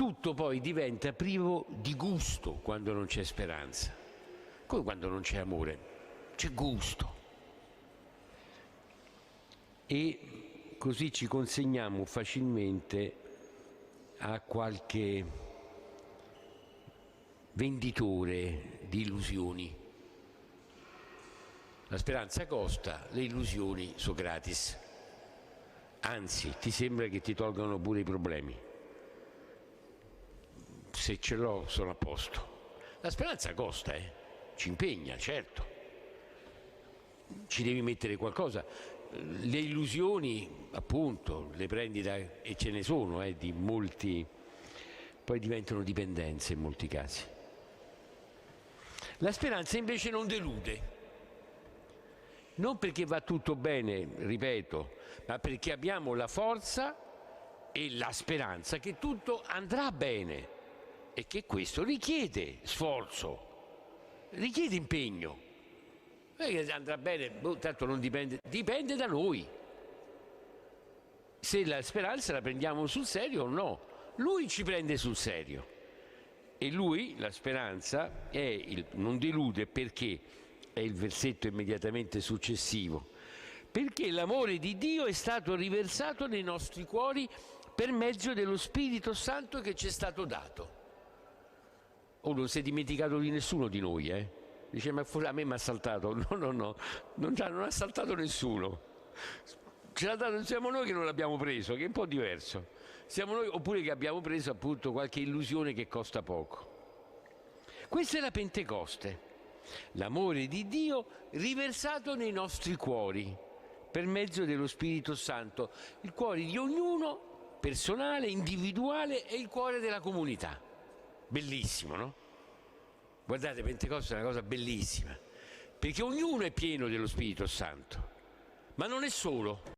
tutto poi diventa privo di gusto quando non c'è speranza, come quando non c'è amore, c'è gusto. E così ci consegniamo facilmente a qualche venditore di illusioni. La speranza costa, le illusioni sono gratis. Anzi, ti sembra che ti tolgano pure i problemi. Se ce l'ho, sono a posto. La speranza costa, ci impegna, certo. Ci devi mettere qualcosa. Le illusioni, appunto, le prendi e ce ne sono, di molti, poi diventano dipendenze in molti casi. La speranza invece non delude. Non perché va tutto bene, ripeto, ma perché abbiamo la forza e la speranza che tutto andrà bene e che questo richiede sforzo, richiede impegno. Non è che andrà bene, tanto non dipende, dipende da noi. Se la speranza la prendiamo sul serio o no. Lui ci prende sul serio. E lui, la speranza, non delude perché è il versetto immediatamente successivo, perché l'amore di Dio è stato riversato nei nostri cuori per mezzo dello Spirito Santo che ci è stato dato. Oh, non si è dimenticato di nessuno di noi, Dice, ma a me mi ha saltato. No, non ha saltato nessuno. Ce l'ha dato, siamo noi che non l'abbiamo preso, che è un po' diverso. Siamo noi, oppure che abbiamo preso appunto qualche illusione che costa poco. Questa è la Pentecoste. L'amore di Dio riversato nei nostri cuori per mezzo dello Spirito Santo, il cuore di ognuno, personale, individuale, e il cuore della comunità. Bellissimo, no? Guardate, Pentecoste è una cosa bellissima, perché ognuno è pieno dello Spirito Santo, ma non è solo.